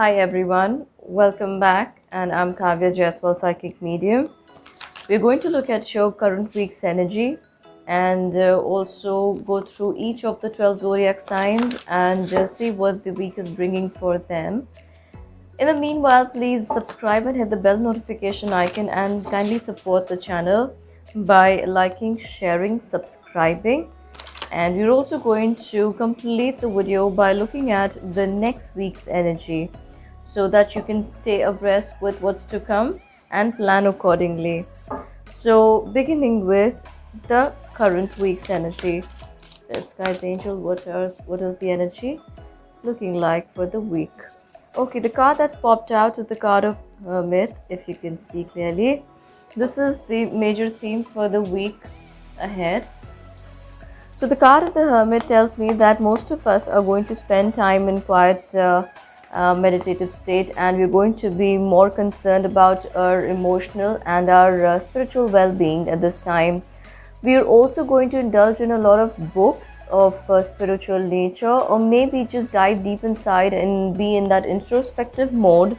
Hi everyone, welcome back, and I'm Kavya Jaiswal, Psychic Medium. We're going to look at your current week's energy and also go through each of the 12 zodiac signs and see what the week is bringing for them. In the meanwhile, please subscribe and hit the bell notification icon and kindly support the channel by liking, sharing, subscribing. And we're also going to complete the video by looking at the next week's energy so that you can stay abreast with what's to come and plan accordingly. So, beginning with the current week's energy. Spirits, guides, angel, what is the energy looking like for the week? Okay, the card that's popped out is the card of Hermit, if you can see clearly. This is the major theme for the week ahead. So the card of the Hermit tells me that most of us are going to spend time in quiet meditative state, and we're going to be more concerned about our emotional and our spiritual well-being at this time. We are also going to indulge in a lot of books of spiritual nature, or maybe just dive deep inside and be in that introspective mode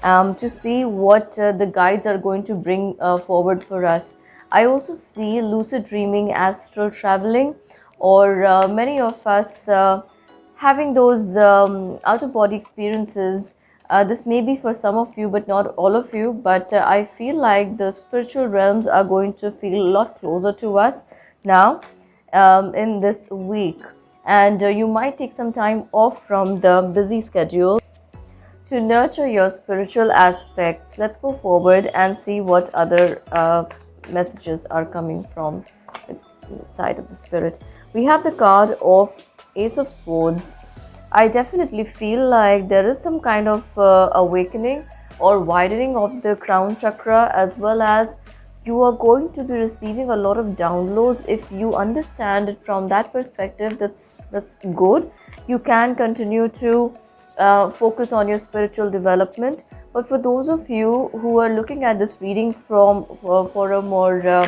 to see what the guides are going to bring forward for us. I also see lucid dreaming, astral traveling, or many of us having those out of body experiences. This may be for some of you, but not all of you. But I feel like the spiritual realms are going to feel a lot closer to us now in this week. And you might take some time off from the busy schedule to nurture your spiritual aspects. Let's go forward and see what other messages are coming from the side of the spirit. We have the card of Ace of Swords. I definitely feel like there is some kind of awakening or widening of the crown chakra, as well as you are going to be receiving a lot of downloads. If you understand it from that perspective, that's good. You can continue to focus on your spiritual development. But for those of you who are looking at this reading for a more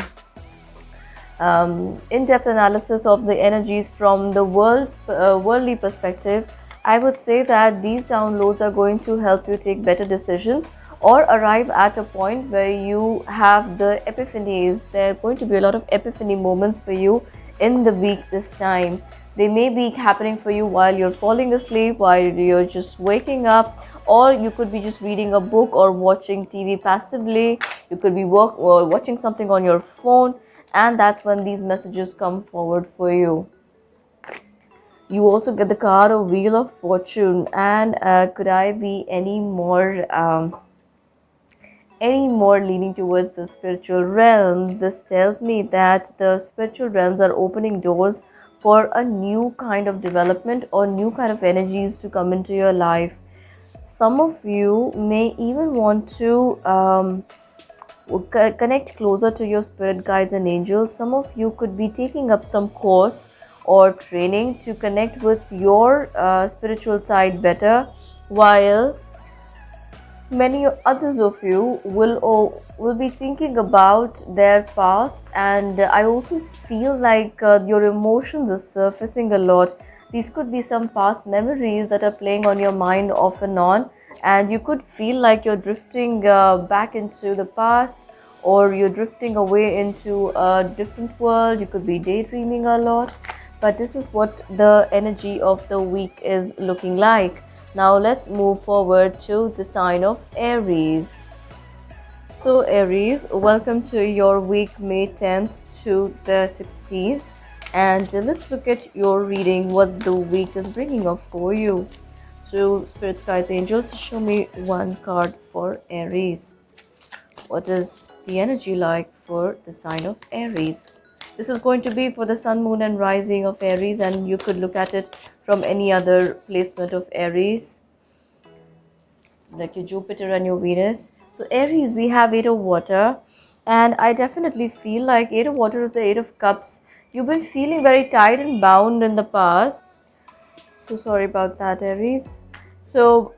in-depth analysis of the energies from the worldly perspective, I would say that these downloads are going to help you take better decisions or arrive at a point where you have the epiphanies. There are going to be a lot of epiphany moments for you in the week this time. They may be happening for you while you're falling asleep, while you're just waking up, or you could be just reading a book or watching TV passively. You could be watching something on your phone, and that's when these messages come forward for you. You also get the card of Wheel of Fortune, and could I be any more leaning towards the spiritual realms? This tells me that the spiritual realms are opening doors for a new kind of development or new kind of energies to come into your life. Some of you may even want to connect closer to your spirit guides and angels. Some of you could be taking up some course or training to connect with your spiritual side better, while many others of you will be thinking about their past. And I also feel like your emotions are surfacing a lot. These could be some past memories that are playing on your mind off and on, and you could feel like you're drifting back into the past, or you're drifting away into a different world. You could be daydreaming a lot, but this is what the energy of the week is looking like. Now let's move forward to the sign of Aries. So Aries, welcome to your week, May 10th to the 16th. And let's look at your reading, what the week is bringing up for you. So spirits, guides, angels, show me one card for Aries. What is the energy like for the sign of Aries? This is going to be for the sun, moon, and rising of Aries, and you could look at it from any other placement of Aries, like your Jupiter and your Venus. So Aries, we have Eight of Water, and I definitely feel like Eight of Water is the Eight of Cups. You've been feeling very tight and bound in the past. So sorry about that, Aries. So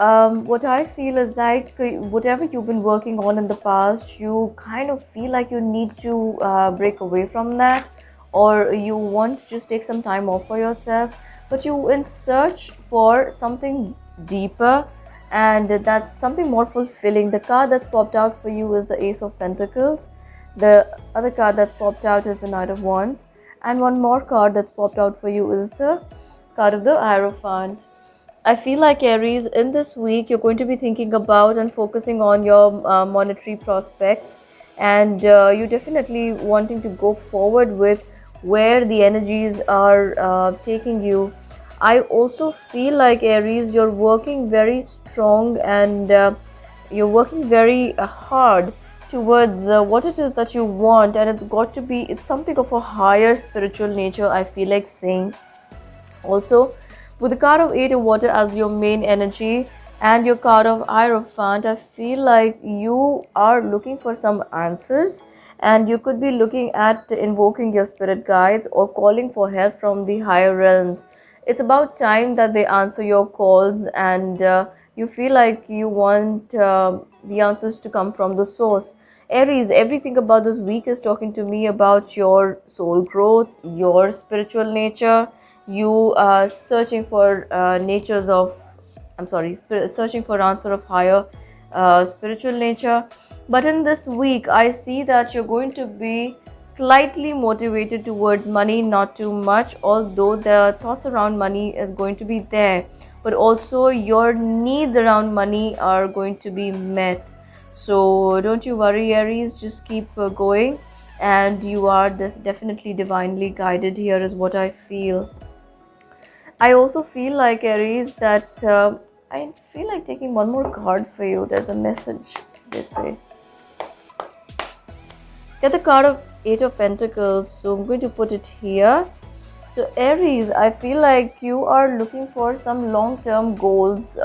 what I feel is like whatever you've been working on in the past, you kind of feel like you need to break away from that, or you want to just take some time off for yourself, but you in search for something deeper, and that's something more fulfilling. The card that's popped out for you is the Ace of Pentacles. The other card that's popped out is the Knight of Wands, and one more card that's popped out for you is the card of the Hierophant. I feel like, Aries, in this week you're going to be thinking about and focusing on your monetary prospects, and you're definitely wanting to go forward with where the energies are taking you. I also feel like, Aries, you're working very strong, and you're working very hard towards what it is that you want, and it's something of a higher spiritual nature, I feel like saying. Also, with the card of Eight of Water as your main energy and your card of Hierophant, I feel like you are looking for some answers, and you could be looking at invoking your spirit guides or calling for help from the higher realms. It's about time that they answer your calls, and you feel like you want the answers to come from the source. Aries, everything about this week is talking to me about your soul growth, your spiritual nature. You are searching for searching for answer of higher spiritual nature. But in this week, I see that you're going to be slightly motivated towards money, not too much, although the thoughts around money is going to be there, but also your needs around money are going to be met. So don't you worry, Aries, just keep going, and you are definitely divinely guided here, is what I feel. I also feel like, Aries, that I feel like taking one more card for you. There's a message, they say. Get the card of Eight of Pentacles. So I'm going to put it here. So Aries, I feel like you are looking for some long-term goals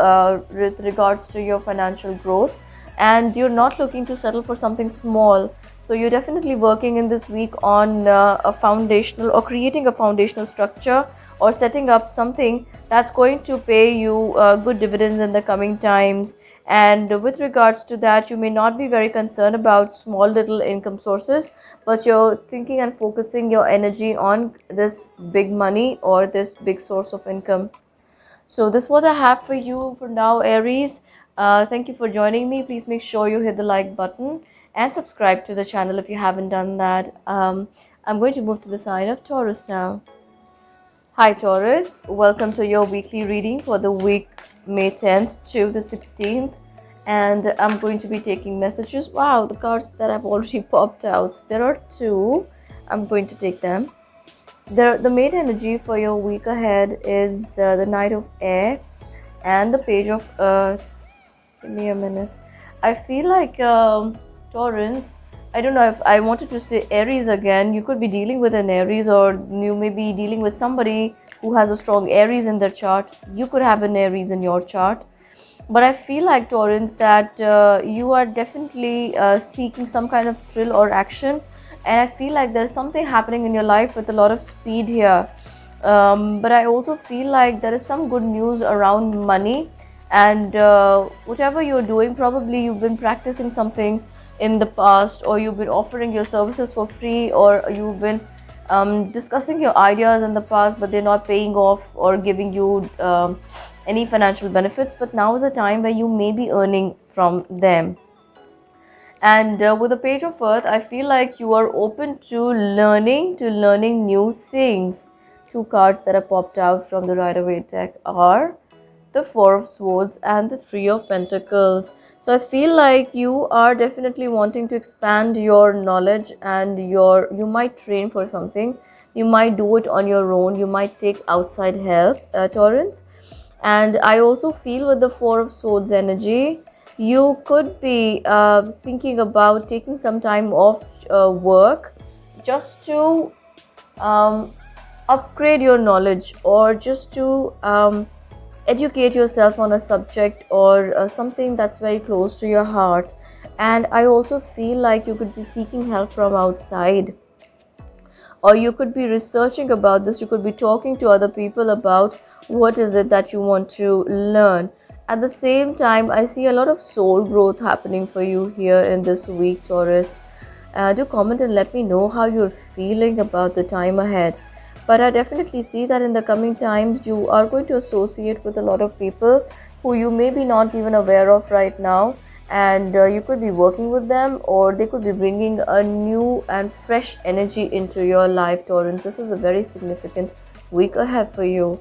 with regards to your financial growth, and you're not looking to settle for something small. So you're definitely working in this week on a foundational or creating a foundational structure, or setting up something that's going to pay you good dividends in the coming times. And with regards to that, you may not be very concerned about small little income sources, but you're thinking and focusing your energy on this big money or this big source of income. So this is what I have for you for now, Aries. Thank you for joining me. Please make sure you hit the like button and subscribe to the channel if you haven't done that. I'm going to move to the sign of Taurus now. Hi Taurus, welcome to your weekly reading for the week May 10th to the 16th, and I'm going to be taking messages. Wow, the cards that have already popped out, there are two. I'm going to take them. The main energy for your week ahead is the Knight of Air and the Page of Earth. Give me a minute. I feel like Taurus, I don't know if I wanted to say Aries again. You could be dealing with an Aries, or you may be dealing with somebody who has a strong Aries in their chart. You could have an Aries in your chart. But I feel like, Taurus, that you are definitely seeking some kind of thrill or action. And I feel like there's something happening in your life with a lot of speed here. But I also feel like there is some good news around money. And whatever you're doing, probably you've been practicing something in the past, or you've been offering your services for free, or you've been discussing your ideas in the past, but they're not paying off or giving you any financial benefits. But now is a time where you may be earning from them. And with the Page of Earth, I feel like you are open to learning new things. Two cards that are popped out from the Rider-Waite deck are the Four of Swords and the Three of Pentacles. So I feel like you are definitely wanting to expand your knowledge, and you might train for something. You might do it on your own. You might take outside help, Taurus. And I also feel with the Four of Swords energy, you could be thinking about taking some time off work, just to upgrade your knowledge, or just to educate yourself on a subject, or something that's very close to your heart. And I also feel like you could be seeking help from outside, or you could be researching about this. You could be talking to other people about what is it that you want to learn. At the same time, I see a lot of soul growth happening for you here in this week, Taurus. Do comment and let me know how you're feeling about the time ahead. But I definitely see that in the coming times, you are going to associate with a lot of people. who you may be not even aware of right now, and you could be working with them, or they could be bringing a new and fresh energy into your life, Taurus. This is a very significant week ahead for you.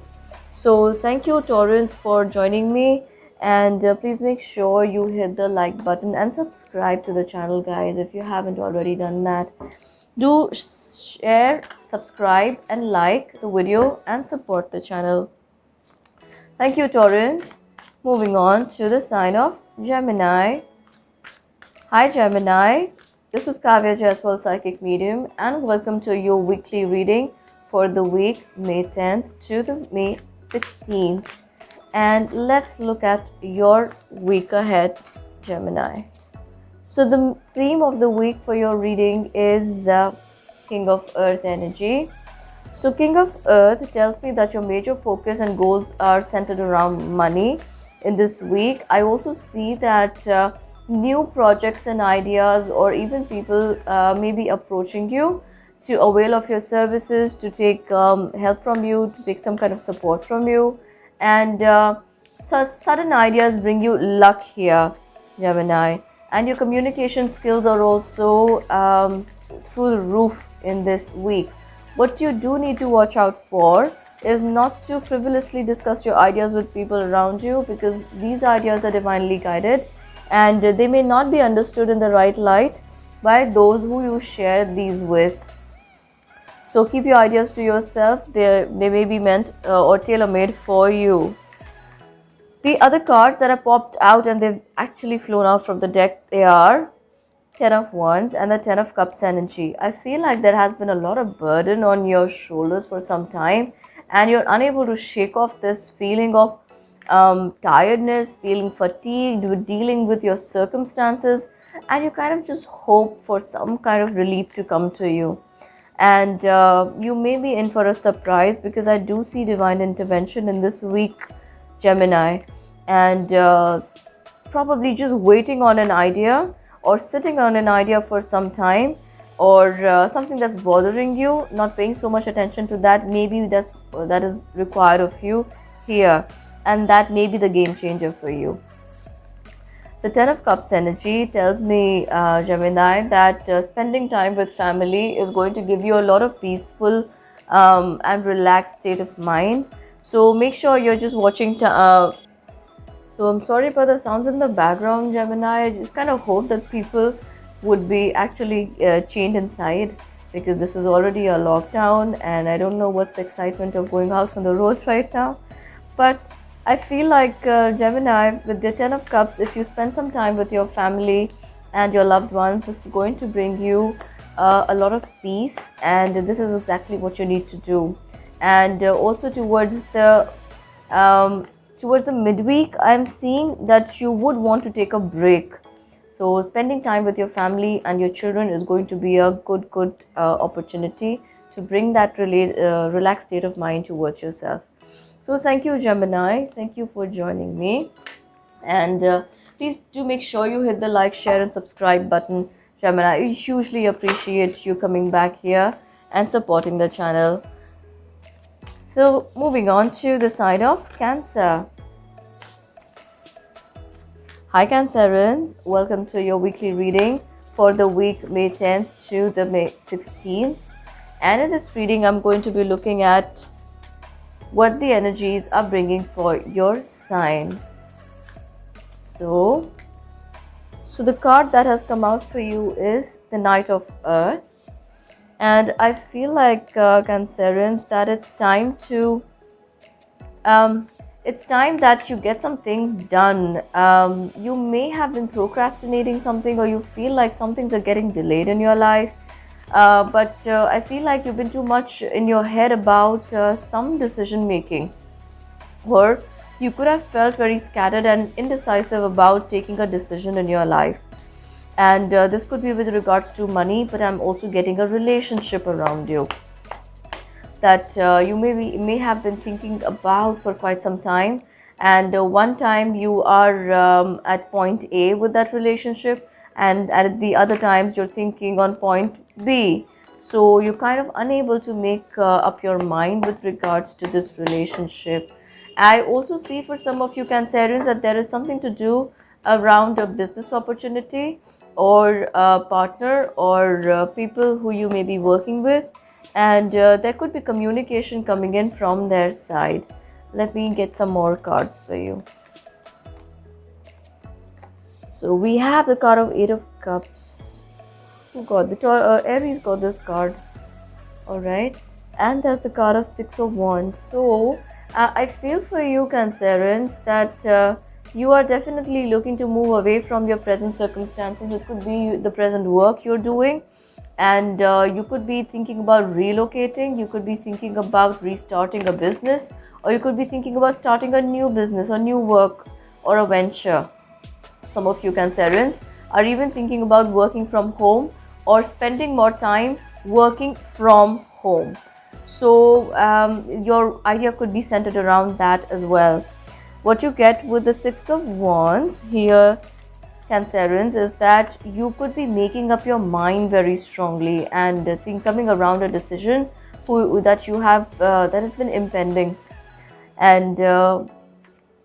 So thank you, Taurus, for joining me, and please make sure you hit the like button and subscribe to the channel, guys, if you haven't already done that. Do share, subscribe and like the video and support the channel. Thank you, Taurus. Moving on to the sign of Gemini. Hi, Gemini. This is Kavya Jaiswal, Psychic Medium, and welcome to your weekly reading for the week May 10th to the May 16th. And let's look at your week ahead, Gemini. So the theme of the week for your reading is King of Earth energy. So King of Earth tells me that your major focus and goals are centered around money in this week. I also see that new projects and ideas, or even people may be approaching you to avail of your services, to take help from you, to take some kind of support from you. And so sudden ideas bring you luck here, Gemini. And your communication skills are also through the roof in this week. What you do need to watch out for is not to frivolously discuss your ideas with people around you, because these ideas are divinely guided and they may not be understood in the right light by those who you share these with. So keep your ideas to yourself. They may be meant or tailor-made for you. The other cards that are popped out and they've actually flown out from the deck, they are Ten of Wands and the Ten of Cups energy. I feel like there has been a lot of burden on your shoulders for some time, and you're unable to shake off this feeling of tiredness, feeling fatigued with dealing with your circumstances, and you kind of just hope for some kind of relief to come to you. And you may be in for a surprise, because I do see divine intervention in this week, Gemini, and probably just waiting on an idea or sitting on an idea for some time, or something that's bothering you, not paying so much attention to that. Maybe that is required of you here, and that may be the game changer for you. The Ten of Cups energy tells me, Gemini, that spending time with family is going to give you a lot of peaceful and relaxed state of mind. So make sure you're just watching. So I'm sorry for the sounds in the background, Gemini. I just kind of hope that people would be actually chained inside, because this is already a lockdown and I don't know what's the excitement of going out on the roads right now. But I feel like Gemini, with the Ten of Cups, if you spend some time with your family and your loved ones, this is going to bring you a lot of peace, and this is exactly what you need to do. And also towards the midweek, I'm seeing that you would want to take a break. So spending time with your family and your children is going to be a good opportunity to bring that relaxed state of mind towards yourself. So thank you, Gemini. Thank you for joining me. And please do make sure you hit the like, share and subscribe button, Gemini. I hugely appreciate you coming back here and supporting the channel. So moving on to the sign of Cancer. Hi Cancerians, welcome to your weekly reading for the week May 10th to the May 16th. And in this reading, I'm going to be looking at what the energies are bringing for your sign. So the card that has come out for you is the Knight of Earth. And I feel like Cancerians, that it's time that you get some things done. You may have been procrastinating something, or you feel like some things are getting delayed in your life. But I feel like you've been too much in your head about some decision making, or you could have felt very scattered and indecisive about taking a decision in your life. And this could be with regards to money, but I'm also getting a relationship around you that you may have been thinking about for quite some time. And one time you are at point A with that relationship, and at the other times you're thinking on point B. So you're kind of unable to make up your mind with regards to this relationship. I also see for some of you Cancerians that there is something to do around a business opportunity or a partner or people who you may be working with, and there could be communication coming in from their side. Let me get some more cards for you. So we have the card of Eight of Cups. Who got the Aries got this card. All right, and there's the card of Six of Wands. So I feel for you Cancerians that you are definitely looking to move away from your present circumstances. It could be the present work you're doing, and you could be thinking about relocating, you could be thinking about restarting a business, or you could be thinking about starting a new business or new work or a venture. Some of you Cancerians are even thinking about working from home or spending more time working from home. So your idea could be centered around that as well. What you get with the Six of Wands here, Cancerians, is that you could be making up your mind very strongly and coming around a decision that you have that has been impending. And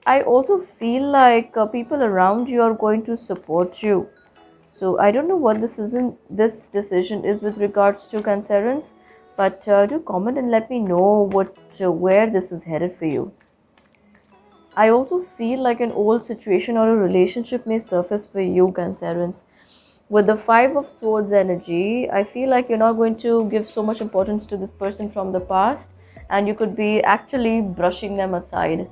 I also feel like people around you are going to support you. So I don't know what this decision is with regards to Cancerians, but do comment and let me know where this is headed for you. I also feel like an old situation or a relationship may surface for you, Cancerians. With the Five of Swords energy, I feel like you're not going to give so much importance to this person from the past, and you could be actually brushing them aside.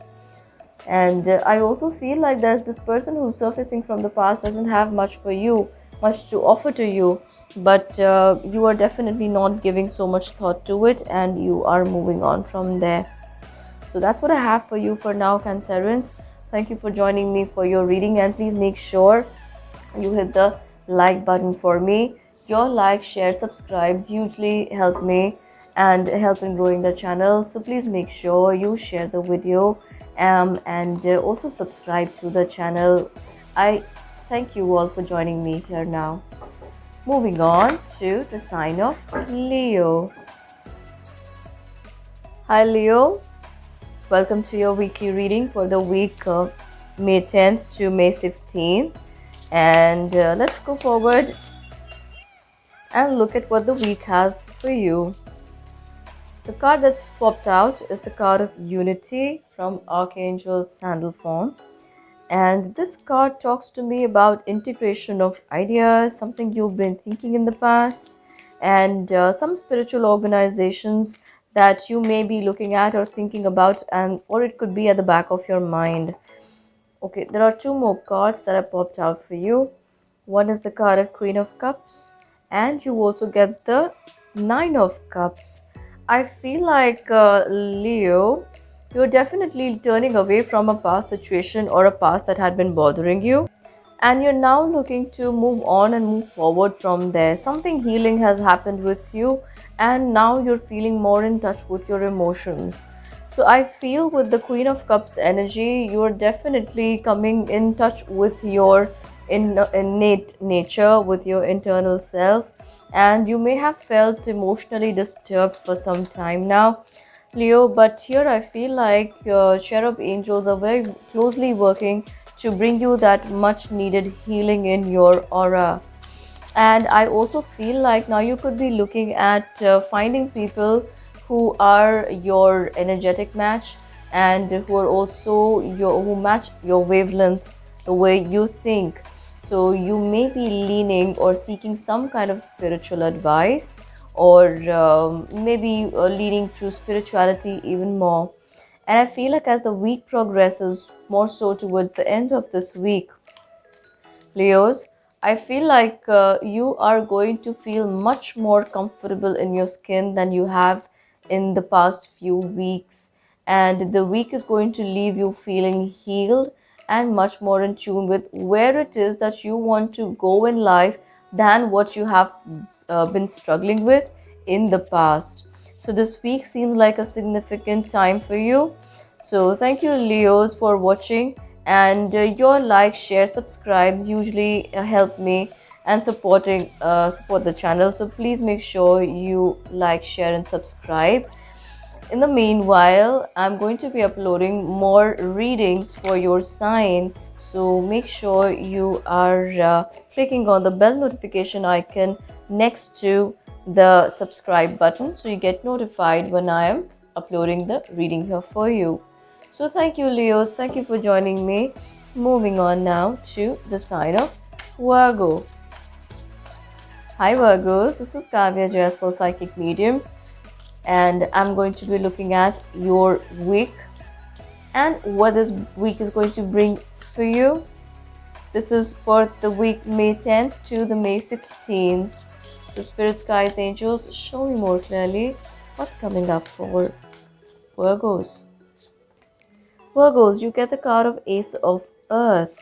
And I also feel like there's this person who's surfacing from the past doesn't have much for you, much to offer to you, but you are definitely not giving so much thought to it, and you are moving on from there. So that's what I have for you for now, Cancerians. Thank you for joining me for your reading, and please make sure you hit the like button for me. Your like, share, subscribes hugely help me and help in growing the channel. So please make sure you share the video and also subscribe to the channel. I thank you all for joining me here now. Moving on to the sign of Leo. Hi Leo, welcome to your weekly reading for the week of May 10th to May 16th. And let's go forward and look at what the week has for you. The card that's popped out is the card of Unity from Archangel Sandalphon. And this card talks to me about integration of ideas, something you've been thinking in the past, and some spiritual organizations that you may be looking at or thinking about, and or it could be at the back of your mind. Okay, there are two more cards that have popped out for you. One is the card of Queen of Cups, and you also get the Nine of Cups. I feel like Leo, you're definitely turning away from a past situation or a past that had been bothering you, and you're now looking to move on and move forward from there. Something healing has happened with you, and now you're feeling more in touch with your emotions. So I feel with the Queen of Cups energy, you're definitely coming in touch with your innate nature, with your internal self, and you may have felt emotionally disturbed for some time now, Leo. But here I feel like your cherub angels are very closely working to bring you that much needed healing in your aura. And I also feel like now you could be looking at finding people who are your energetic match, and who are also who match your wavelength, the way you think. So you may be leaning or seeking some kind of spiritual advice, or maybe leaning to spirituality even more. And I feel like as the week progresses, more so towards the end of this week, Leos, I feel like you are going to feel much more comfortable in your skin than you have in the past few weeks. And the week is going to leave you feeling healed and much more in tune with where it is that you want to go in life than what you have been struggling with in the past. So this week seems like a significant time for you. So thank you, Leos, for watching, and your like, share, subscribes usually help me and support the channel. So please make sure you like, share, and subscribe. In the meanwhile, I'm going to be uploading more readings for your sign. So make sure you are clicking on the bell notification icon next to the subscribe button so you get notified when I am uploading the reading here for you. So thank you, Leos. Thank you for joining me. Moving on now to the sign of Virgo. Hi Virgos, this is Kavya Jaiswal, Psychic Medium, and I'm going to be looking at your week and what this week is going to bring for you. This is for the week May 10th to the May 16th. So spirits, guides, angels, show me more clearly what's coming up for Virgos. Virgos, you get the card of Ace of Earth.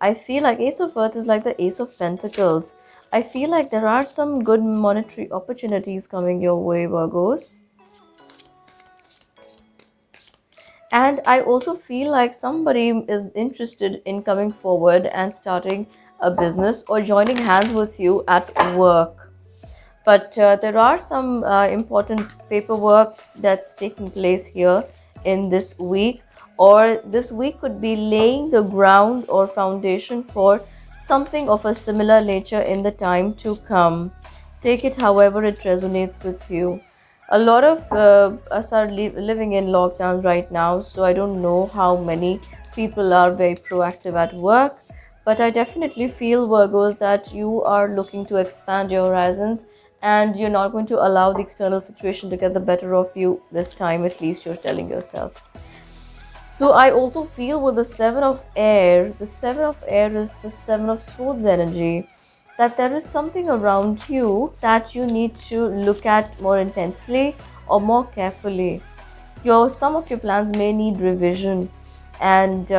I feel like Ace of Earth is like the Ace of Pentacles. I feel like there are some good monetary opportunities coming your way, Virgos. And I also feel like somebody is interested in coming forward and starting a business or joining hands with you at work. But there are some important paperwork that's taking place here in this week, or this week could be laying the ground or foundation for something of a similar nature in the time to come. Take it however it resonates with you. A lot of us are living in lockdowns right now, so I don't know how many people are very proactive at work, but I definitely feel, Virgos, that you are looking to expand your horizons and you're not going to allow the external situation to get the better of you this time, at least you're telling yourself. So I also feel with the Seven of Air, the Seven of Air is the Seven of Swords energy, that there is something around you that you need to look at more intensely or more carefully. Some of your plans may need revision, and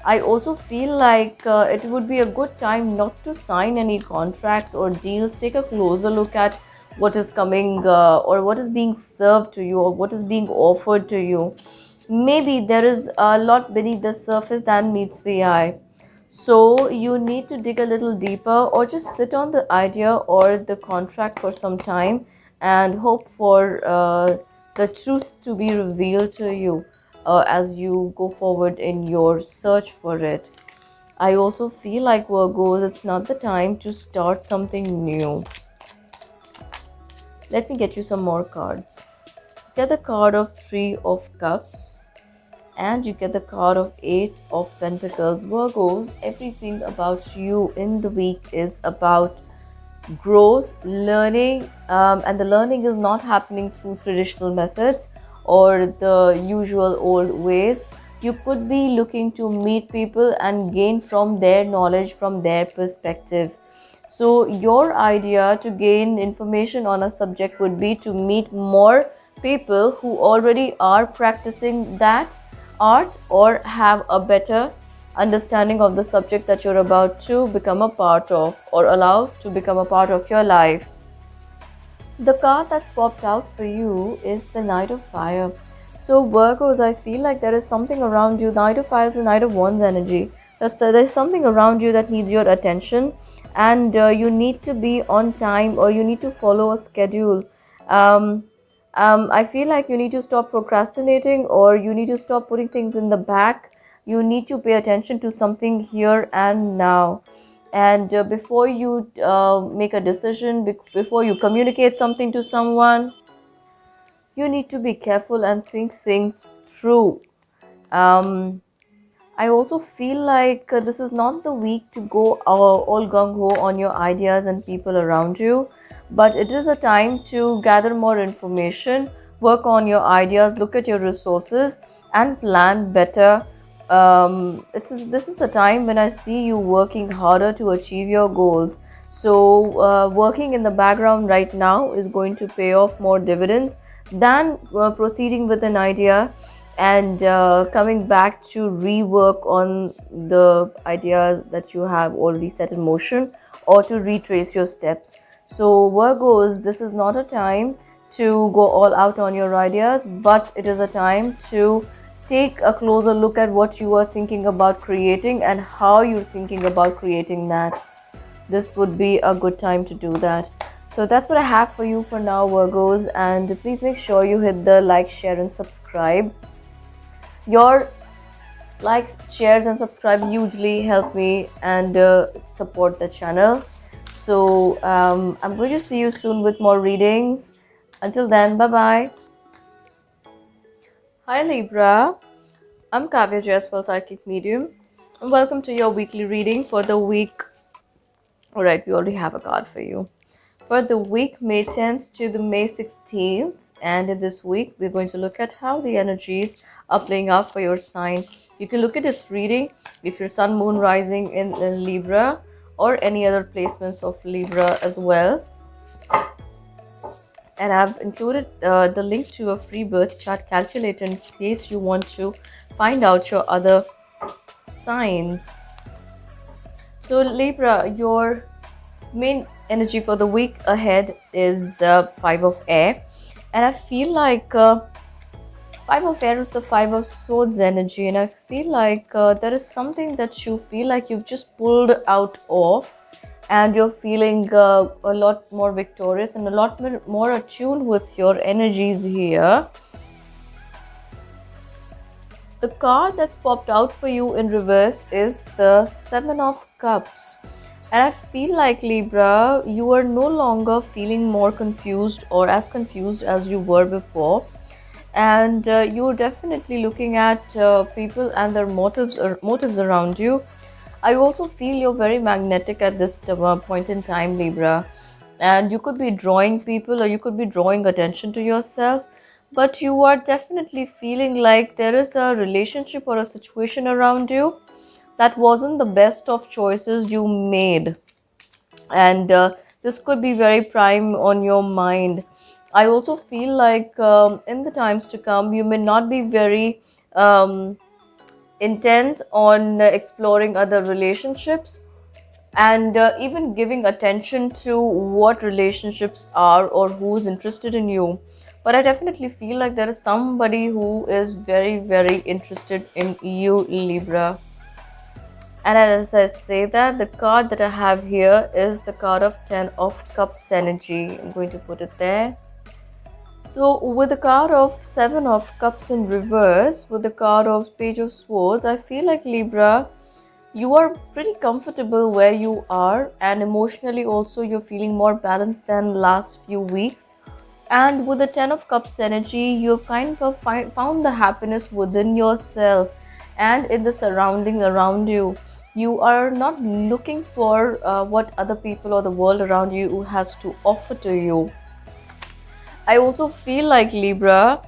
I also feel like it would be a good time not to sign any contracts or deals. Take a closer look at what is coming or what is being served to you or what is being offered to you. Maybe there is a lot beneath the surface than meets the eye. So you need to dig a little deeper or just sit on the idea or the contract for some time and hope for the truth to be revealed to you as you go forward in your search for it. I also feel like, Virgos, it's not the time to start something new. Let me get you some more cards. Get the card of Three of Cups and you get the card of Eight of Pentacles. Virgos, everything about you in the week is about growth, learning, and the learning is not happening through traditional methods or the usual old ways. You could be looking to meet people and gain from their knowledge, from their perspective. So your idea to gain information on a subject would be to meet more people who already are practicing that art or have a better understanding of the subject that you're about to become a part of or allow to become a part of your life. The card that's popped out for you is the Knight of Fire. So Virgos, I feel like there is something around you. Knight of Fire is the Knight of Wands energy. There's something around you that needs your attention, and you need to be on time or you need to follow a schedule. I feel like you need to stop procrastinating or you need to stop putting things in the back. You need to pay attention to something here and now. And before you make a decision, before you communicate something to someone, you need to be careful and think things through. I also feel like this is not the week to go all gung-ho on your ideas and people around you, but it is a time to gather more information, work on your ideas, look at your resources, and plan better. This is a time when I see you working harder to achieve your goals. So working in the background right now is going to pay off more dividends than proceeding with an idea and coming back to rework on the ideas that you have already set in motion or to retrace your steps. So Virgos, this is not a time to go all out on your ideas, but it is a time to take a closer look at what you are thinking about creating and how you're thinking about creating that. This would be a good time to do that. So that's what I have for you for now, Virgos, and please make sure you hit the like, share, and subscribe. Your likes, shares, and subscribe hugely help me and support the channel. So I'm going to see you soon with more readings. Until then, bye bye. Hi Libra, I'm Kavya Jaiswal, Psychic Medium, and welcome to your weekly reading for the week. Alright, we already have a card for you. For the week May 10th to the May 16th, and in this week we're going to look at how the energies are playing out for your sign. You can look at this reading if your sun, moon, rising in Libra or any other placements of Libra as well. And I've included the link to a free birth chart calculator in case you want to find out your other signs. So Libra, your main energy for the week ahead is five of air, and I feel like five of air is the five of swords energy, and I feel like there is something that you feel like you've just pulled out of, and you're feeling a lot more victorious and a lot more attuned with your energies here. The card that's popped out for you in reverse is the Seven of Cups. And I feel like Libra, you are no longer feeling more confused or as confused as you were before. And you're definitely looking at people and their motives around you. I also feel you're very magnetic at this point in time, Libra. And you could be drawing people or you could be drawing attention to yourself, but you are definitely feeling like there is a relationship or a situation around you that wasn't the best of choices you made, and this could be very prime on your mind. I also feel like in the times to come you may not be very intent on exploring other relationships, and even giving attention to what relationships are or who's interested in you. But I definitely feel like there is somebody who is very, very interested in you, Libra. And as I say that, the card that I have here is the card of 10 of Cups energy. I'm going to put it there. So with the card of 7 of Cups in reverse, with the card of Page of Swords, I feel like Libra, you are pretty comfortable where you are, and emotionally also you're feeling more balanced than last few weeks. And with the 10 of Cups energy, you've kind of found the happiness within yourself and in the surroundings around you. You are not looking for what other people or the world around you has to offer to you. I also feel like Libra,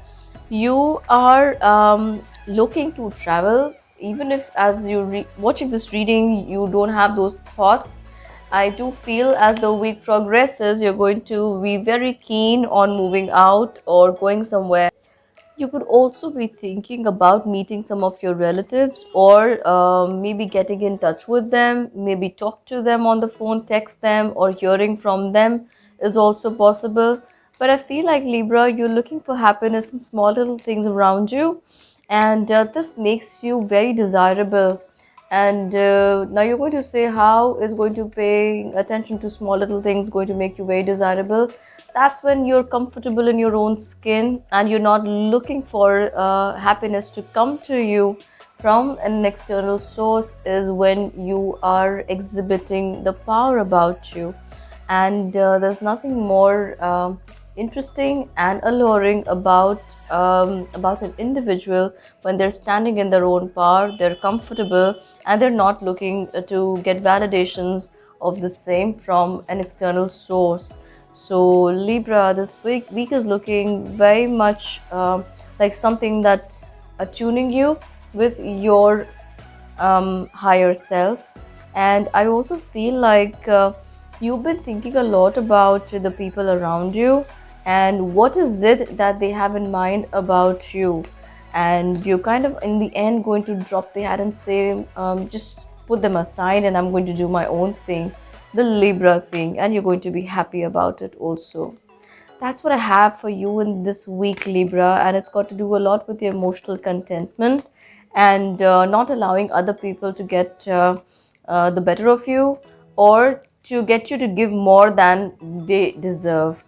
you are looking to travel, even if as you watching this reading you don't have those thoughts. I do feel as the week progresses, you're going to be very keen on moving out or going somewhere. You could also be thinking about meeting some of your relatives, or maybe getting in touch with them, maybe talk to them on the phone, text them, or hearing from them is also possible. But I feel like Libra, you're looking for happiness in small little things around you, and this makes you very desirable. And now you're going to say, how is going to paying attention to small little things going to make you very desirable? That's when you're comfortable in your own skin and you're not looking for happiness to come to you from an external source, is when you are exhibiting the power about you. And there's nothing more interesting and alluring about an individual when they're standing in their own power, they're comfortable, and they're not looking to get validations of the same from an external source. So Libra, this week is looking very much like something that's attuning you with your higher self. And I also feel like you've been thinking a lot about the people around you and what is it that they have in mind about you, and you're kind of in the end going to drop the hat and say, just put them aside and I'm going to do my own thing, the Libra thing, and you're going to be happy about it also. That's what I have for you in this week, Libra, and it's got to do a lot with your emotional contentment and not allowing other people to get the better of you, or to get you to give more than they deserve.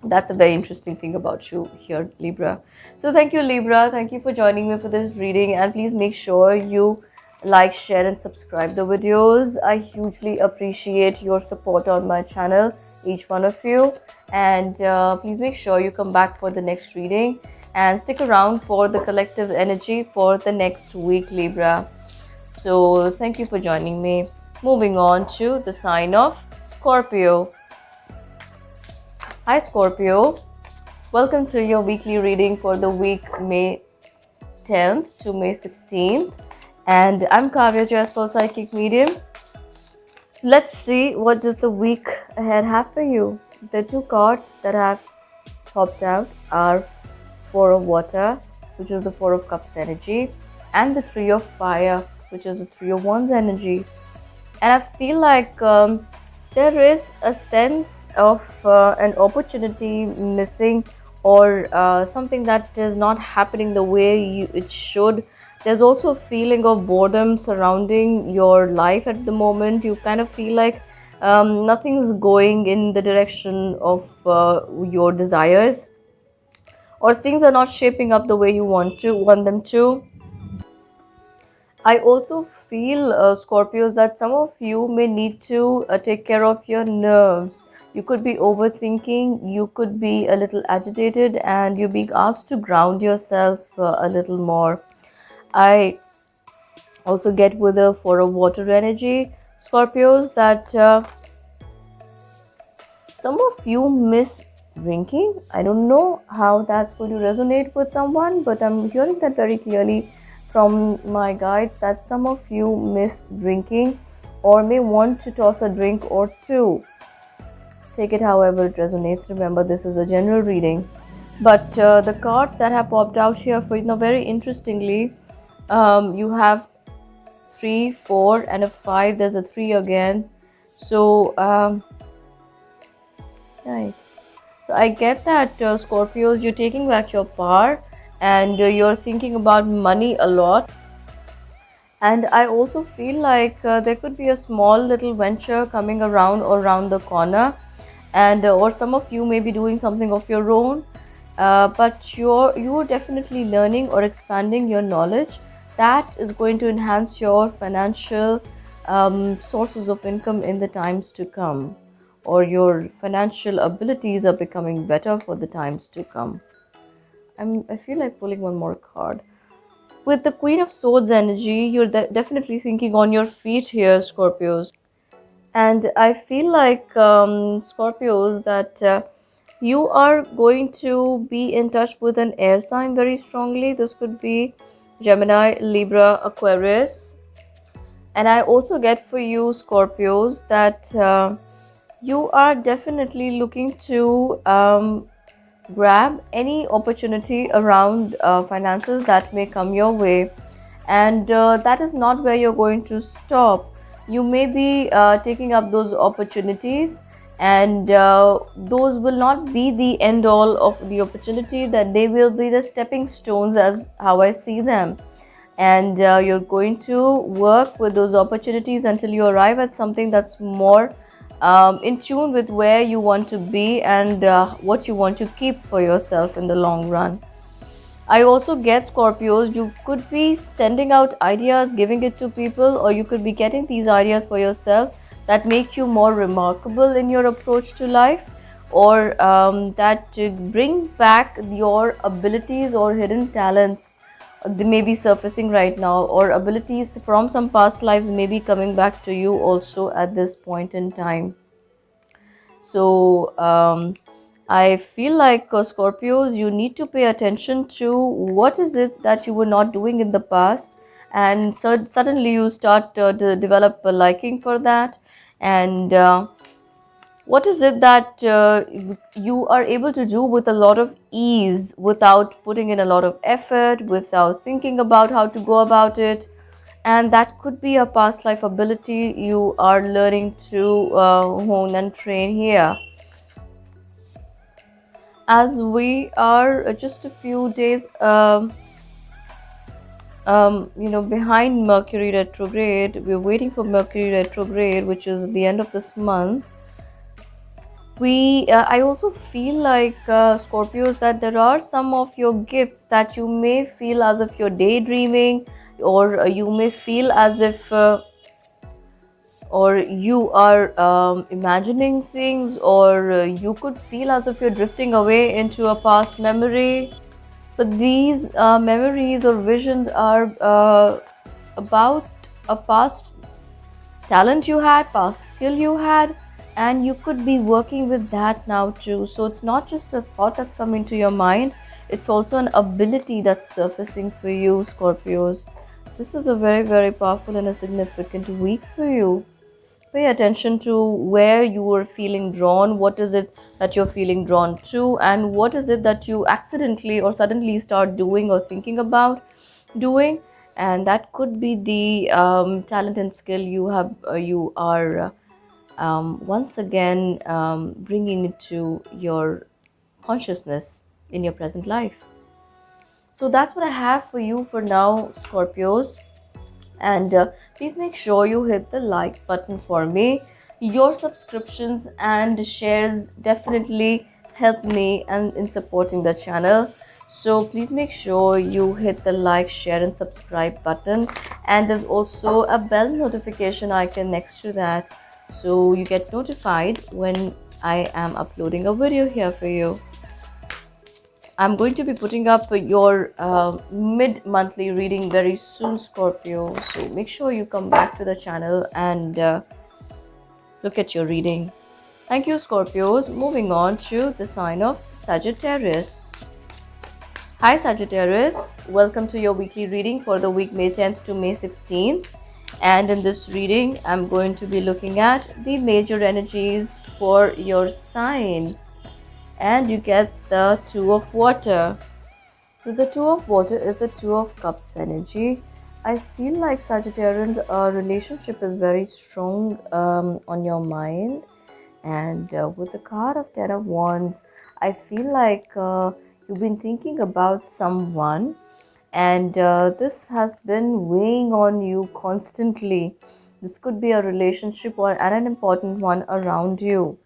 That's a very interesting thing about you here, Libra. So thank you, Libra. Thank you for joining me for this reading, and please make sure you like, share, and subscribe the videos. I hugely appreciate your support on my channel, each one of you. And please make sure you come back for the next reading and stick around for the collective energy for the next week, Libra. So thank you for joining me. Moving on to the sign of Scorpio. Hi, Scorpio. Welcome to your weekly reading for the week May 10th to May 16th. And I'm Kavya Jaiswal, Psychic Medium. Let's see what does the week ahead have for you. The two cards that have popped out are Four of Water, which is the Four of Cups energy, and the Three of Fire, which is the Three of Wands energy. And I feel like there is a sense of an opportunity missing, or something that is not happening the way it should. There's also a feeling of boredom surrounding your life at the moment. You kind of feel like nothing's going in the direction of your desires, or things are not shaping up the way you want them to. I also feel, Scorpios, that some of you may need to take care of your nerves. You could be overthinking, you could be a little agitated, and you're being asked to ground yourself a little more. I also get with the Four of Water energy, Scorpios, that some of you miss drinking. I don't know how that's going to resonate with someone, but I'm hearing that very clearly from my guides, that some of you miss drinking or may want to toss a drink or two. Take it however it resonates. Remember, this is a general reading. But the cards that have popped out here for you, very interestingly, you have 3, 4, and a 5. There's a 3 again. So, nice. So I get that, Scorpios, you're taking back your power, and you're thinking about money a lot. And I also feel like there could be a small little venture coming around the corner, and or some of you may be doing something of your own, but you're definitely learning or expanding your knowledge that is going to enhance your financial sources of income in the times to come, or your financial abilities are becoming better for the times to come. I feel like pulling one more card. With the Queen of Swords energy, you're definitely thinking on your feet here, Scorpios. And I feel like, Scorpios, that you are going to be in touch with an air sign very strongly. This could be Gemini, Libra, Aquarius. And I also get for you, Scorpios, that you are definitely looking to grab any opportunity around finances that may come your way, and that is not where you're going to stop. You may be taking up those opportunities, and those will not be the end all of the opportunity, that they will be the stepping stones, as how I see them. And you're going to work with those opportunities until you arrive at something that's more in tune with where you want to be, and what you want to keep for yourself in the long run. I also get, Scorpios, you could be sending out ideas, giving it to people, or you could be getting these ideas for yourself that make you more remarkable in your approach to life, or that bring back your abilities or hidden talents. They may be surfacing right now, or abilities from some past lives may be coming back to you also at this point in time. So, I feel like, Scorpios, you need to pay attention to what is it that you were not doing in the past, and so suddenly you start to develop a liking for that. And what is it that you are able to do with a lot of ease, without putting in a lot of effort, without thinking about how to go about it? And that could be a past life ability you are learning to hone and train here, as we are just a few days behind Mercury retrograde, we're waiting for Mercury retrograde, which is at the end of this month. I also feel like, Scorpios, that there are some of your gifts that you may feel as if you're daydreaming, or you may feel as if or you are imagining things, or you could feel as if you're drifting away into a past memory. But these memories or visions are about a past talent you had, past skill you had, and you could be working with that now too. So it's not just a thought that's coming to your mind, it's also an ability that's surfacing for you, Scorpios. This is a very, very powerful and a significant week for you. Pay attention to where you are feeling drawn. What is it that you're feeling drawn to, and what is it that you accidentally or suddenly start doing or thinking about doing? And that could be the talent and skill you are once again bringing it to your consciousness in your present life. So that's what I have for you for now, Scorpios. And please make sure you hit the like button for me. Your subscriptions and shares definitely help me and in supporting the channel. So please make sure you hit the like, share and subscribe button. And there's also a bell notification icon next to that, so you get notified when I am uploading a video here for you. I'm going to be putting up your mid-monthly reading very soon, Scorpio. So make sure you come back to the channel and look at your reading. Thank you, Scorpios. Moving on to the sign of Sagittarius. Hi, Sagittarius. Welcome to your weekly reading for the week May 10th to May 16th. And in this reading, I'm going to be looking at the major energies for your sign. And you get the Two of Water. So the Two of Water is the Two of Cups energy. I feel like, Sagittarians, a relationship is very strong on your mind. And with the card of Ten of Wands, I feel like you've been thinking about someone, and this has been weighing on you constantly. This could be a relationship or an important one around you.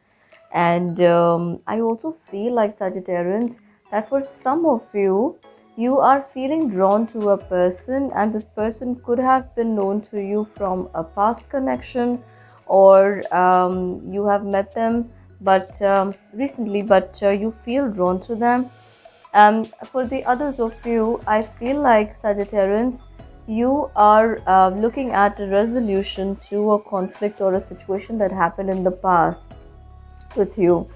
And I also feel like, Sagittarians, that for some of you, you are feeling drawn to a person, and this person could have been known to you from a past connection, or you have met them but recently, but you feel drawn to them. For the others of you, I feel like, Sagittarians, you are looking at a resolution to a conflict or a situation that happened in the past with you.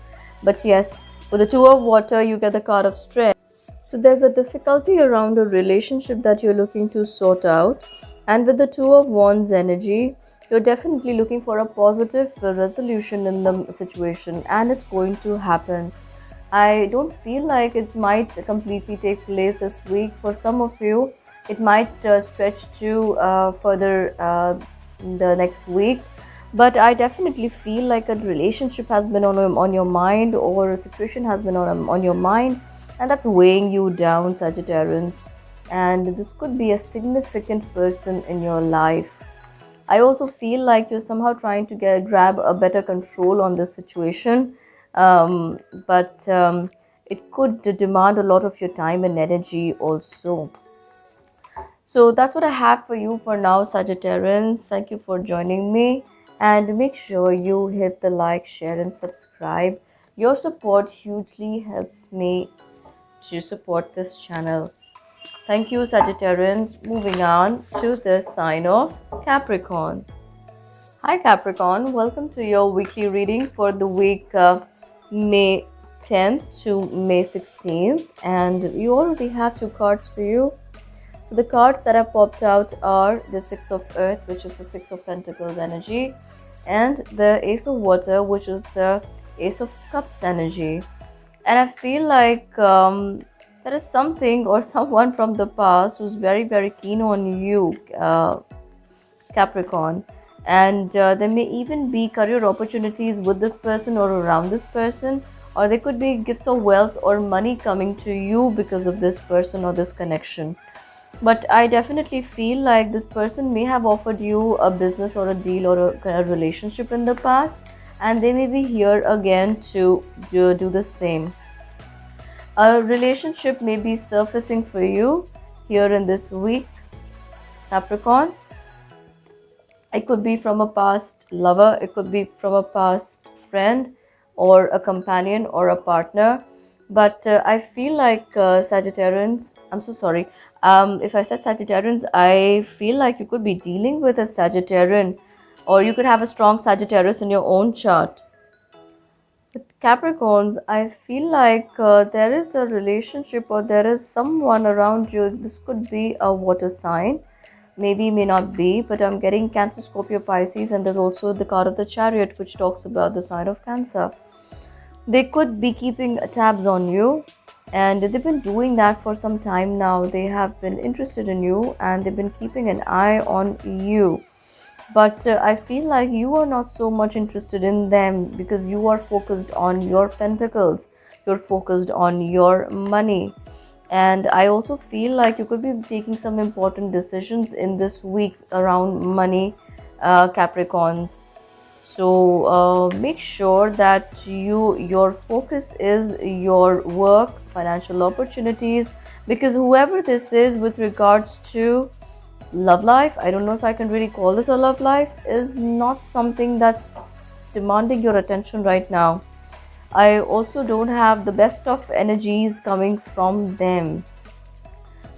But yes, with the Two of Water, you get the card of Strength. So there's a difficulty around a relationship that you're looking to sort out. And with the Two of Wands energy, you're definitely looking for a positive resolution in the situation, and it's going to happen. I don't feel like it might completely take place this week. For some of you, it might stretch to further the next week. But I definitely feel like a relationship has been on your mind, or a situation has been on your mind, and that's weighing you down, Sagittarians. And this could be a significant person in your life. I also feel like you're somehow trying to grab a better control on this situation, but it could demand a lot of your time and energy also. So that's what I have for you for now, Sagittarians. Thank you for joining me, and make sure you hit the like, share and subscribe. Your support hugely helps me to support this channel. Thank you, Sagittarians. Moving on to the sign of Capricorn. Hi, Capricorn. Welcome to your weekly reading for the week May 10th to May 16th. And you already have two cards for you. So the cards that have popped out are the Six of Earth, which is the Six of Pentacles energy, and the Ace of Water, which is the Ace of Cups energy. And I feel like there is something or someone from the past who's very, very keen on you, Capricorn. And there may even be career opportunities with this person or around this person, or there could be gifts of wealth or money coming to you because of this person or this connection. But I definitely feel like this person may have offered you a business or a deal or a kind of relationship in the past, and they may be here again to do the same. A relationship may be surfacing for you here in this week, Capricorn. It could be from a past lover, it could be from a past friend, or a companion, or a partner. But I feel like Sagittarians, I'm so sorry. If I said Sagittarians, I feel like you could be dealing with a Sagittarian, or you could have a strong Sagittarius in your own chart. With Capricorns, I feel like there is a relationship or there is someone around you. This could be a water sign, maybe, may not be, but I'm getting Cancer, Scorpio, Pisces, and there's also the card of the Chariot, which talks about the sign of Cancer. They could be keeping tabs on you, and they've been doing that for some time now. They have been interested in you and they've been keeping an eye on you. But I feel like you are not so much interested in them because you are focused on your pentacles, you're focused on your money. And I also feel like you could be taking some important decisions in this week around money, Capricorns. So make sure that your focus is your work, financial opportunities, because whoever this is with regards to love life, I don't know if I can really call this a love life, is not something that's demanding your attention right now. I also don't have the best of energies coming from them.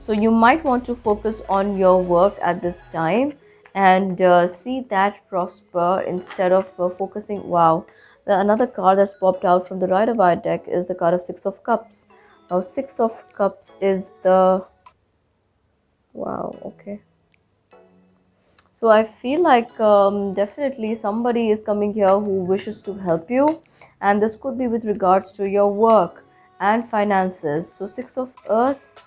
So you might want to focus on your work at this time and see that prosper instead of focusing. Wow, another card that's popped out from the Rider-Waite deck is the card of Six of Cups. Now, Six of Cups is the, wow, okay. So I feel like definitely somebody is coming here who wishes to help you, and this could be with regards to your work and finances. So Six of Earth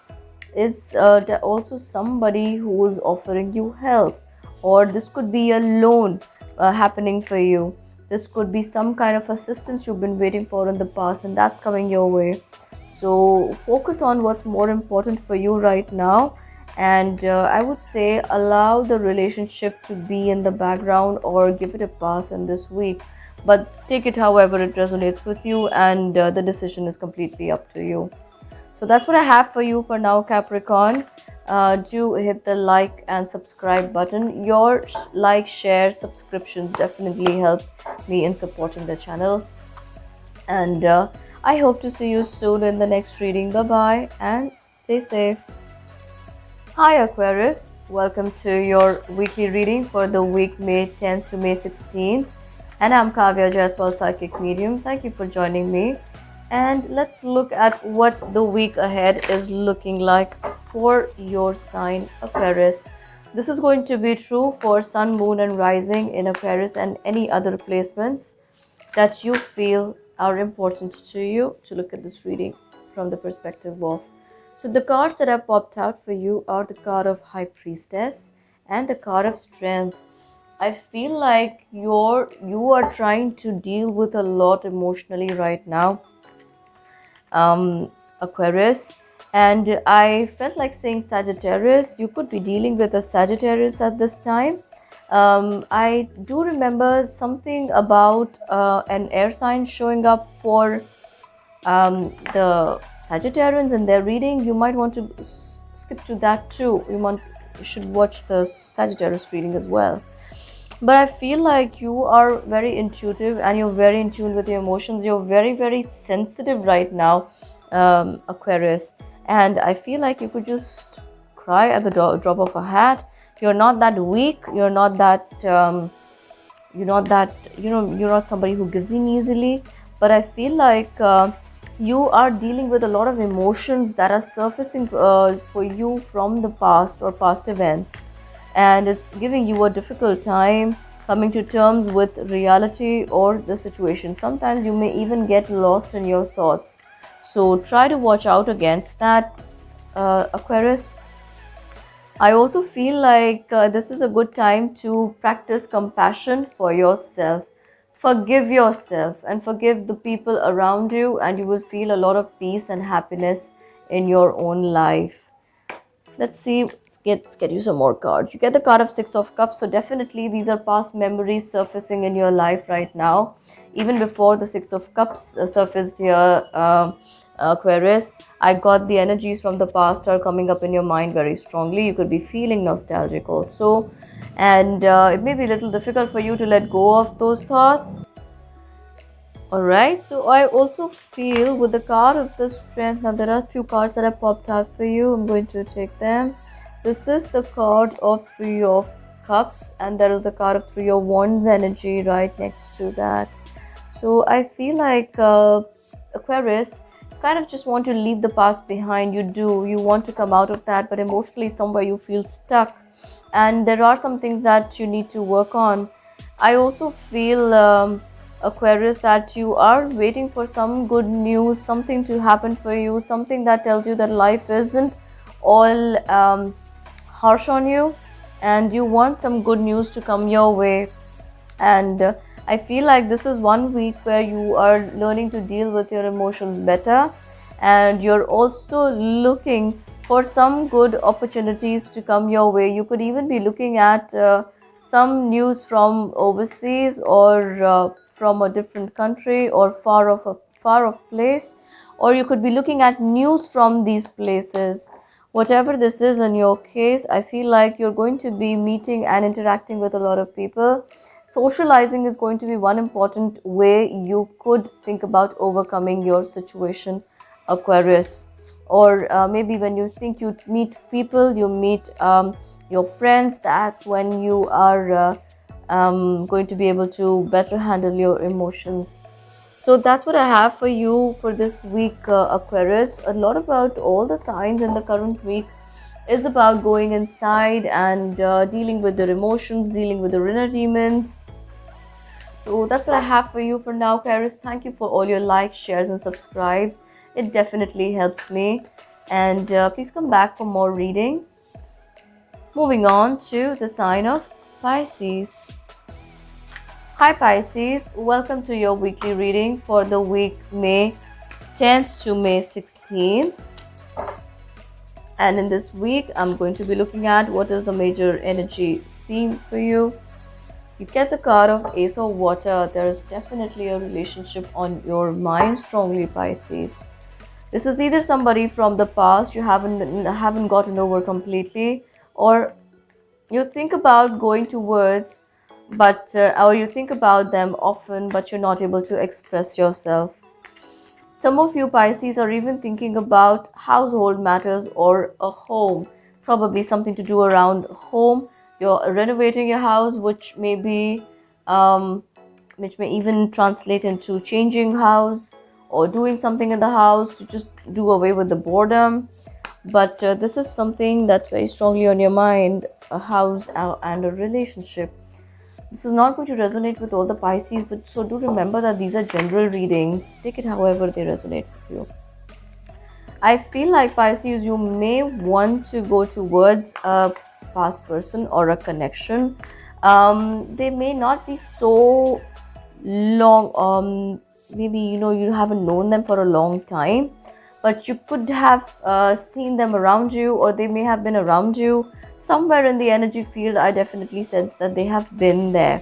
is also somebody who is offering you help, or this could be a loan happening for you. This could be some kind of assistance you've been waiting for in the past, and that's coming your way. So focus on what's more important for you right now, and I would say allow the relationship to be in the background or give it a pass in this week, but take it however it resonates with you, and the decision is completely up to you. So that's what I have for you for now, Capricorn. Do hit the like and subscribe button. Your like, share, subscriptions definitely help me in supporting the channel. And I hope to see you soon in the next reading. Bye bye and stay safe. Hi Aquarius, welcome to your weekly reading for the week May 10th to May 16th. And I'm Kavya Jaiswal, Psychic Medium. Thank you for joining me. And let's look at what the week ahead is looking like for your sign, Aquarius. This is going to be true for Sun, Moon, and Rising in Aquarius and any other placements that you feel are important to you to look at this reading from the perspective of. So the cards that have popped out for you are the card of High Priestess and the card of Strength. I feel like you are trying to deal with a lot emotionally right now, Aquarius, and I felt like saying Sagittarius. You could be dealing with a Sagittarius at this time. I do remember something about an air sign showing up for the Sagittarians in their reading. You might want to skip to that too. You should watch the Sagittarius reading as well. But I feel like you are very intuitive and you're very in tune with your emotions. You're very, very sensitive right now, Aquarius. And I feel like you could just cry at the drop of a hat. You're not that weak. You're not that, you're not somebody who gives in easily. But I feel like you are dealing with a lot of emotions that are surfacing for you from the past or past events, and it's giving you a difficult time coming to terms with reality or the situation. Sometimes you may even get lost in your thoughts. So try to watch out against that, Aquarius. I also feel like this is a good time to practice compassion for yourself. Forgive yourself and forgive the people around you, and you will feel a lot of peace and happiness in your own life. Let's see, let's get you some more cards. You get the card of Six of Cups, so definitely these are past memories surfacing in your life right now. Even before the Six of Cups surfaced here, Aquarius, I got the energies from the past are coming up in your mind very strongly. You could be feeling nostalgic also, and it may be a little difficult for you to let go of those thoughts. Alright, so I also feel with the card of the strength, now there are a few cards that have popped out for you. I'm going to take them. This is the card of Three of Cups, and there is the card of Three of Wands energy right next to that. So I feel like Aquarius, you kind of just want to leave the past behind. You want to come out of that, but emotionally somewhere you feel stuck, and there are some things that you need to work on. I also feel Aquarius, that you are waiting for some good news, something to happen for you, something that tells you that life isn't all harsh on you, and you want some good news to come your way. And I feel like this is one week where you are learning to deal with your emotions better, and you're also looking for some good opportunities to come your way. You could even be looking at some news from overseas, or from a different country, or far off place, or you could be looking at news from these places. Whatever this is in your case, I feel like you're going to be meeting and interacting with a lot of people. Socializing is going to be one important way you could think about overcoming your situation, Aquarius. Or maybe when you think you meet people, you meet your friends, that's when you are going to be able to better handle your emotions. So that's what I have for you for this week, Aquarius. A lot about all the signs in the current week is about going inside and dealing with their emotions, dealing with their inner demons. So that's what I have for you for now, Paris. Thank you for all your likes, shares, and subscribes. It definitely helps me. And please come back for more readings. Moving on to the sign of Pisces. Hi Pisces, welcome to your weekly reading for the week May 10th to May 16th. And in this week, I'm going to be looking at what is the major energy theme for you. You get the card of Ace of Water. There is definitely a relationship on your mind strongly, Pisces. This is either somebody from the past you haven't gotten over completely, or you think about going towards, but or you think about them often, but you're not able to express yourself. Some of you Pisces are even thinking about household matters or a home, probably something to do around home. You're renovating your house, um, which may even translate into changing house, or doing something in the house to just do away with the boredom. But this is something that's very strongly on your mind, a house and a relationship. This is not going to resonate with all the Pisces, but so do remember that these are general readings. Take it however they resonate with you. I feel like Pisces, you may want to go towards a past person or a connection. They may not be so long. Maybe you haven't known them for a long time, but you could have seen them around you, or they may have been around you somewhere in the energy field. I definitely sense that they have been there,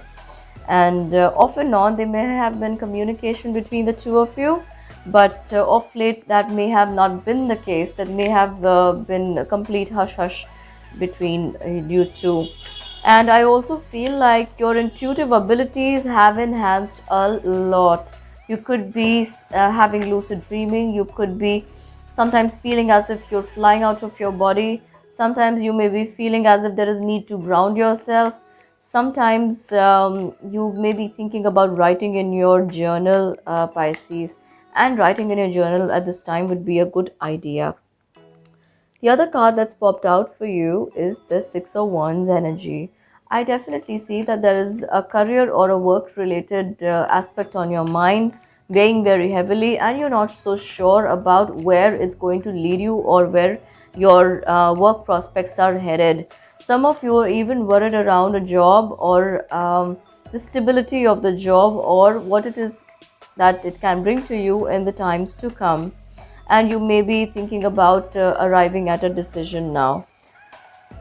and off and on there may have been communication between the two of you, but of late that may have not been the case. That may have been a complete hush hush between you two. And I also feel like your intuitive abilities have enhanced a lot. You could be having lucid dreaming. You could be sometimes feeling as if you're flying out of your body. Sometimes you may be feeling as if there is need to ground yourself. Sometimes you may be thinking about writing in your journal, Pisces, and writing in your journal at this time would be a good idea. The other card that's popped out for you is the Six of Wands energy. I definitely see that there is a career or a work related aspect on your mind weighing very heavily, and you're not so sure about where it's going to lead you or where your work prospects are headed. Some of you are even worried around a job, or the stability of the job, or what it is that it can bring to you in the times to come, and you may be thinking about arriving at a decision now.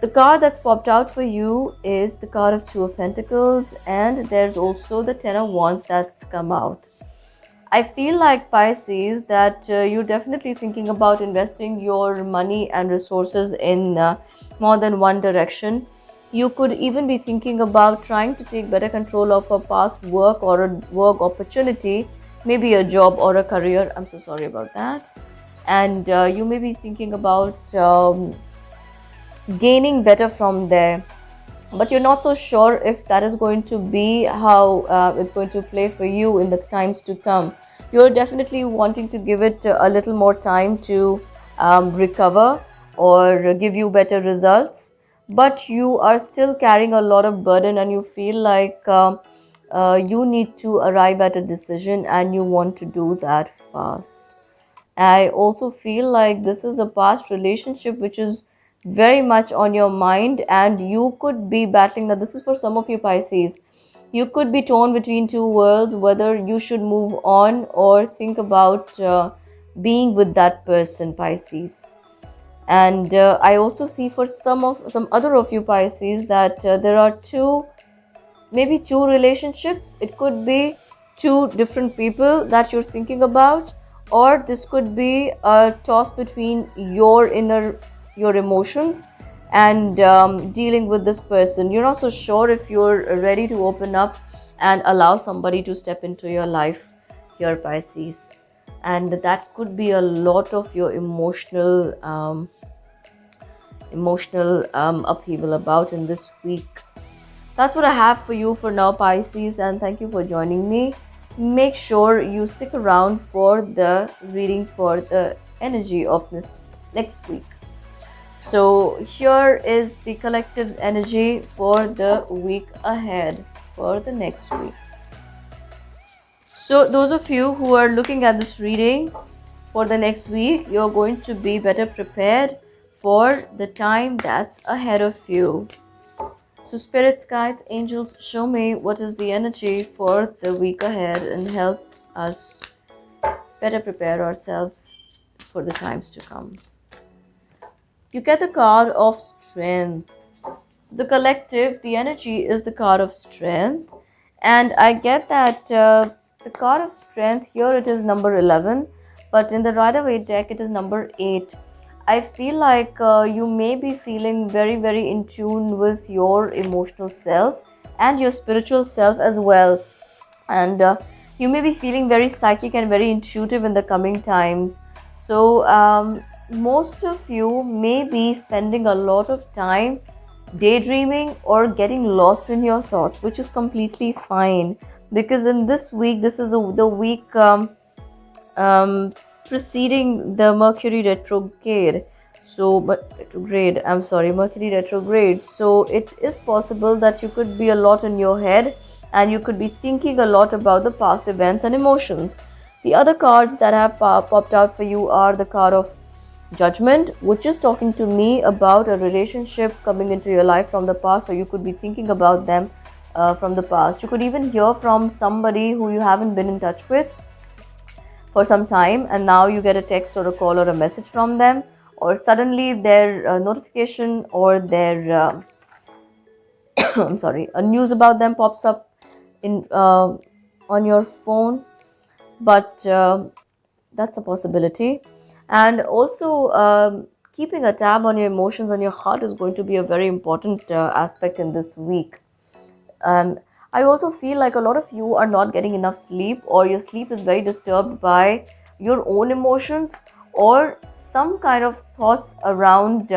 The card that's popped out for you is the card of Two of Pentacles, and there's also the Ten of Wands that's come out. I feel like, Pisces, that you're definitely thinking about investing your money and resources in more than one direction. You could even be thinking about trying to take better control of a past work or a work opportunity, maybe a job or a career. I'm so sorry about that. And you may be thinking about gaining better from there, but you're not so sure if that is going to be how it's going to play for you in the times to come. You're definitely wanting to give it a little more time to recover or give you better results, but you are still carrying a lot of burden, and you feel like you need to arrive at a decision and you want to do that fast. I also feel like this is a past relationship which is very much on your mind, and you could be battling that. This is for some of you, Pisces. You could be torn between two worlds, whether you should move on or think about being with that person, Pisces. And I also see for some other of you, Pisces, that there are maybe two relationships. It could be two different people that you're thinking about, or this could be a toss between your emotions and dealing with this person. You're not so sure if you're ready to open up and allow somebody to step into your life here, Pisces. And that could be a lot of your emotional upheaval about in this week. That's what I have for you for now, Pisces, and thank you for joining me. Make sure you stick around for the reading for the energy of this next week. So, here is the collective energy for the week ahead, for the next week. So, those of you who are looking at this reading for the next week, you're going to be better prepared for the time that's ahead of you. So spirits, guides, angels, show me what is the energy for the week ahead and help us better prepare ourselves for the times to come. You get the card of Strength. So the collective, the energy is the card of Strength. And I get that the card of Strength here, it is number 11. But in the Rider-Waite deck, it is number 8. I feel like you may be feeling very, very in tune with your emotional self and your spiritual self as well. And you may be feeling very psychic and very intuitive in the coming times. So, most of you may be spending a lot of time daydreaming or getting lost in your thoughts, which is completely fine, because in this week, this is the week um, preceding the Mercury retrograde. Mercury retrograde. So it is possible that you could be a lot in your head and you could be thinking a lot about the past events and emotions. The other cards that have popped out for you are the card of Judgment, which is talking to me about a relationship coming into your life from the past, or you could be thinking about them from the past. You could even hear from somebody who you haven't been in touch with for some time, and now you get a text or a call or a message from them, or suddenly their notification or their I'm sorry, a news about them pops up in on your phone. But that's a possibility. And also, keeping a tab on your emotions and your heart is going to be a very important aspect in this week. I also feel like a lot of you are not getting enough sleep, or your sleep is very disturbed by your own emotions or some kind of thoughts around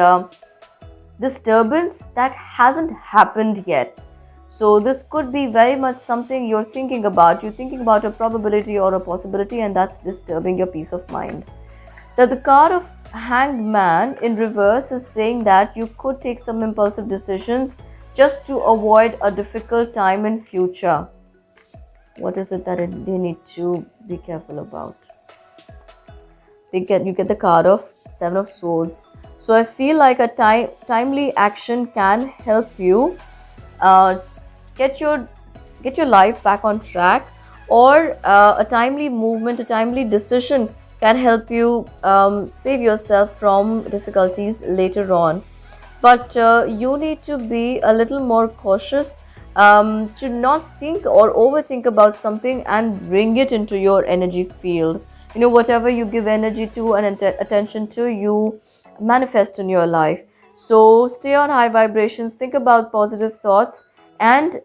disturbance that hasn't happened yet. So this could be very much something you're thinking about. You're thinking about a probability or a possibility, and that's disturbing your peace of mind. The card of Hanged Man in reverse is saying that you could take some impulsive decisions just to avoid a difficult time in future. What is it that they need to be careful about? You get the card of Seven of Swords. So I feel like a timely action can help you uh, get your life back on track, or a timely movement, a timely decision can help you save yourself from difficulties later on. but you need to be a little more cautious, to not think or overthink about something and bring it into your energy field. Whatever you give energy to and attention to, you manifest in your life. So stay on high vibrations, think about positive thoughts, and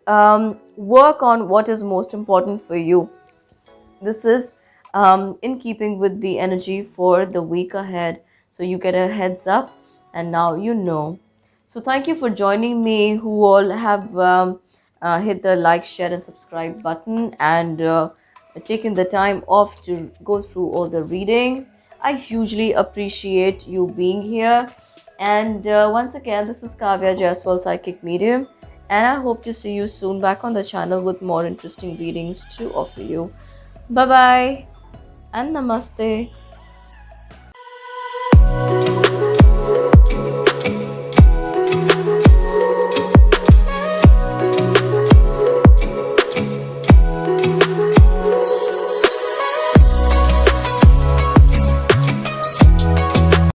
work on what is most important for you. This is in keeping with the energy for the week ahead. So you get a heads up, and now you know. So thank you for joining me, who all have hit the like, share, and subscribe button, and taken the time off to go through all the readings. I hugely appreciate you being here. And once again, this is Kavya Jaiswal, Psychic Medium, and I hope to see you soon back on the channel with more interesting readings to offer you. Bye bye and namaste.